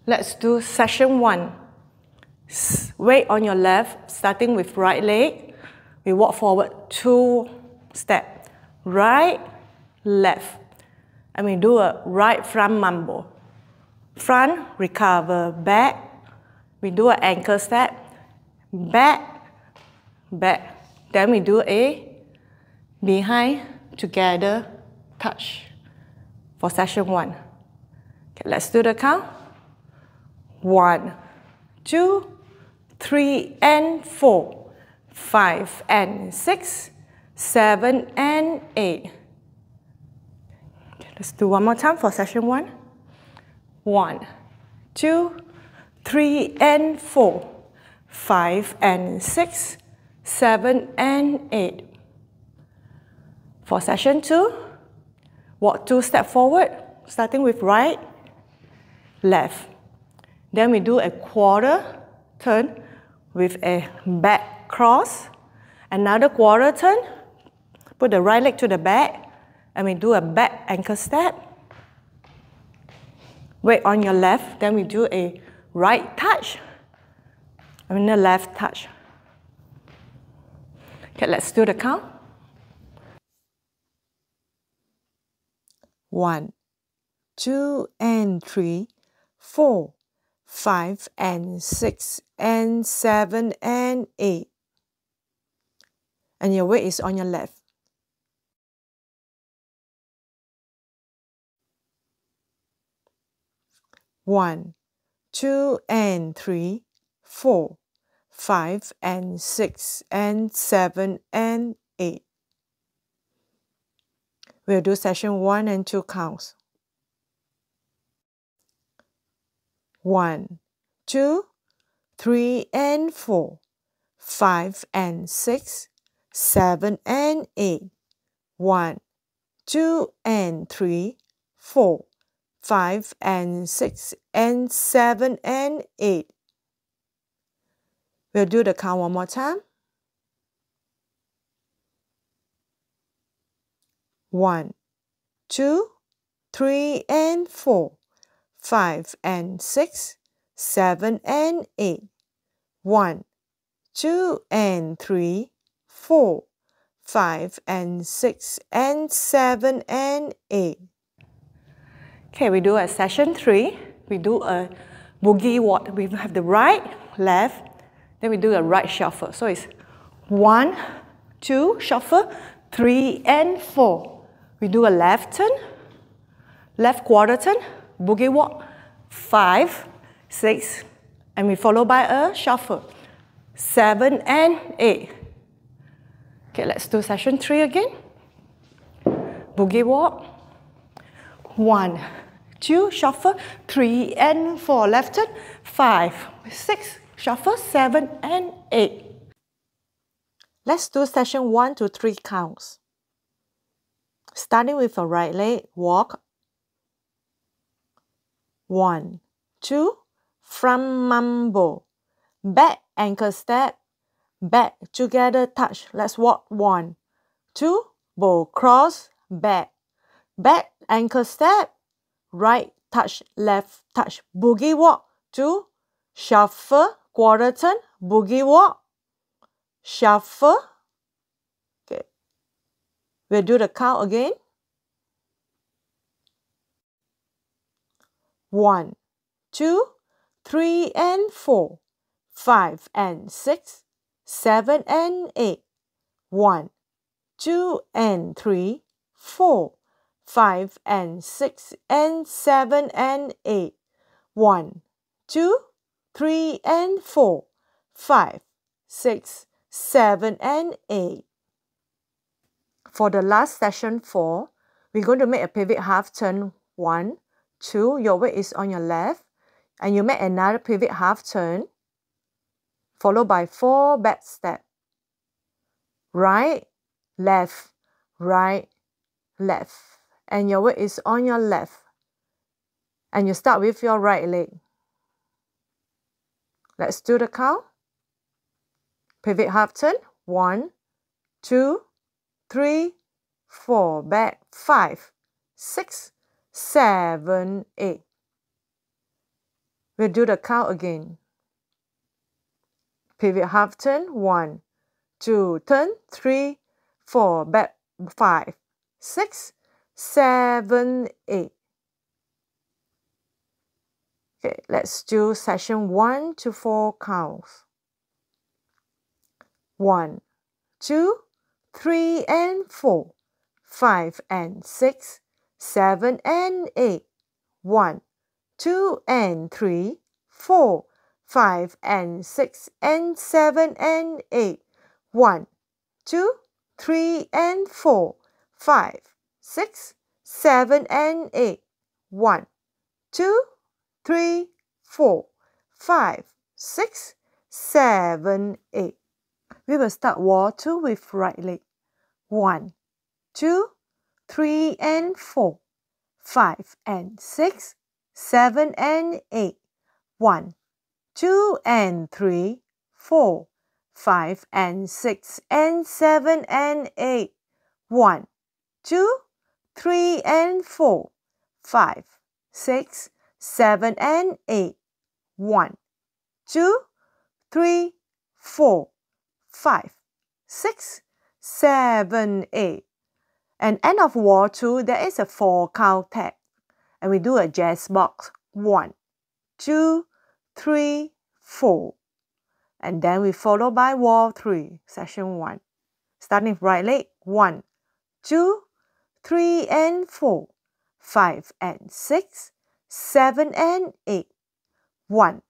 Let's do session 1. Weight on your left, starting with right leg. We walk forward 2 steps. Right, left. And we do a right front mambo. Front, recover, back. We do an ankle step. Back, back. Then we do a behind, together, touch for session 1. Okay, let's do the count. 1, 2, 3, and 4, 5, and 6, 7, and 8. Okay, let's do one more time for session 1. 1, 2, 3, and 4, 5, and 6, 7, and 8. For session 2, walk 2 steps forward, starting with right, left. Then we do a quarter turn with a back cross. Another quarter turn, put the right leg to the back, and we do a back ankle step. Weight on your left, then we do a right touch, and a left touch. Okay, let's do the count. 1, 2, and 3, 4, 5, and 6, and 7, and 8. And your weight is on your left. 1, 2, and 3, 4, 5, and 6, and 7, and 8. We'll do session 1 and 2 counts. 1, 2, 3, and 4, 5, and 6, 7, and 8. 1, 2, and 3, 4, 5, and 6, and 7, and 8. We'll do the count one more time. 1, 2, 3, and 4, 5, and 6, 7, and 8. 1, 2, and 3, 4, 5, and 6, and 7, and 8. Okay, we do a session 3. We do a boogie walk. We have the right, left, then we do a right shuffle. So it's 1, 2, shuffle, 3, and 4. We do a left turn, left quarter turn, boogie walk, 5, 6, and we follow by a shuffle, 7, and 8. Okay, let's do session 3 again. Boogie walk, 1, 2, shuffle, 3, and 4, left turn, 5, 6, shuffle, 7, and 8. Let's do session 1 to 3 counts. Starting with a right leg, walk. 1, 2, front mambo. Back ankle step, back together touch. Let's walk 1, 2, bow cross, back. Back ankle step, right touch, left touch. Boogie walk 2, shuffle, quarter turn, boogie walk, shuffle. Okay. We'll do the count again. 1, 2, 3, and 4, 5, and 6, 7, and 8. 1, 2, and 3, 4, 5, and 6, and 7, and 8. 1, 2, 3, and 4, 5, 6, 7, and 8. For the last session 4, we're going to make a pivot half turn. 1, 2, your weight is on your left, and you make another pivot half turn, followed by 4 back step. Right, left, right, left. And your weight is on your left. And you start with your right leg. Let's do the count. Pivot half turn. 1, 2, 3, 4, back, 5, 6, 7, 8. We'll do the count again. Pivot half turn, 1, 2, turn, 3, 4, back, 5, 6, 7, 8. Okay, let's do section 1 to 4 counts. 1, 2, 3 and 4, 5 and 6, 7 and 8. 1, 2 and 3, 4, 5 and 6 and 7 and 8. 1, 2, 3 and 4, 5, 6, 7 and 8. 1, 2, 3, 4, 5, 6, 7, 8. We will start wall 2 with right leg. 1, 2, 3 and 4, 5 and 6, 7 and 8. 1, 2 and 3, 4, 5 and 6 and 7 and 8. 1, 2, 3 and 4, 5, 6, 7 and 8. 1, 2, 3, 4, 5, 6, 7, 8. And end of wall 2, there is a 4 count tap. And we do a jazz box. 1, 2, 3, 4. And then we follow by wall 3, section 1. Starting with right leg. 1, 2, 3 and 4, 5 and 6, 7 and 8. 1,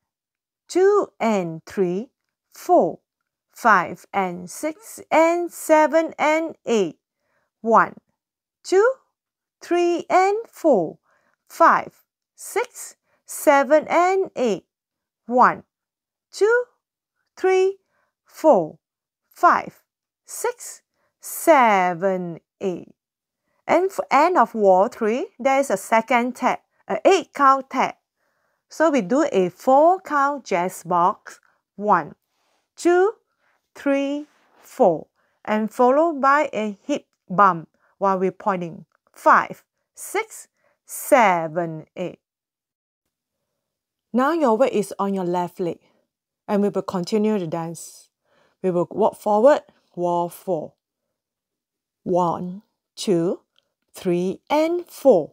2 and 3, 4, 5 and 6 and 7 and 8. 1, 2, 3 and 4, 5, 6, 7 and 8. 1, 2, 3, 4, 5, 6, 7, 8. And for end of wall 3, there is a second tap, an 8 count tap. So we do a 4 count jazz box. 1, 2, 3, 4. And followed by a hip bump while we're pointing. 5, 6, 7, 8. Now your weight is on your left leg. And we will continue the dance. We will walk forward, wall 4. 1, 2, 3 and 4,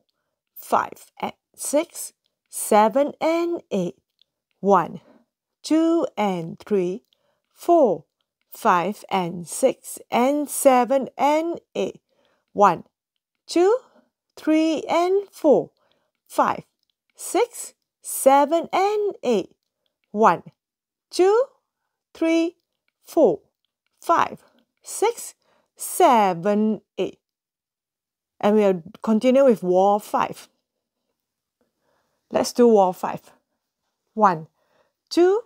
5 and 6, 7 and 8. 1, 2 and 3, 4, 5 and 6 and 7 and 8. 1, 2, 3 and 4, 5, 6, 7 and 8. 1, 2, 3, 4, 5, 6, 7, 8. And we'll continue with wall 5. Let's do wall 5. 1, 2,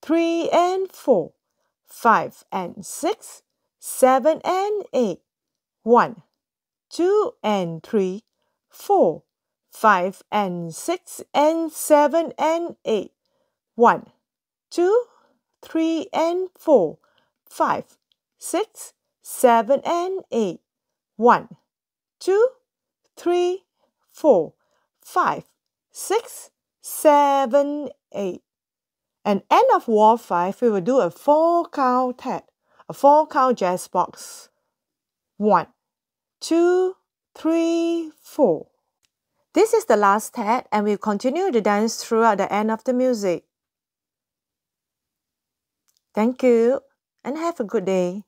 3 and 4, 5 and 6, 7 and 8. 1, 2 and 3, 4, 5 and 6 and 7 and 8. 1, 2, 3 and 4, 5, 6, 7 and 8. 1, 2, 3, 4, 5, 6, 7, 8. And end of wall 5, we will do a 4 count tap, a 4 count jazz box. 1, 2, 3, 4. This is the last tap, and we'll continue the dance throughout the end of the music. Thank you, and have a good day.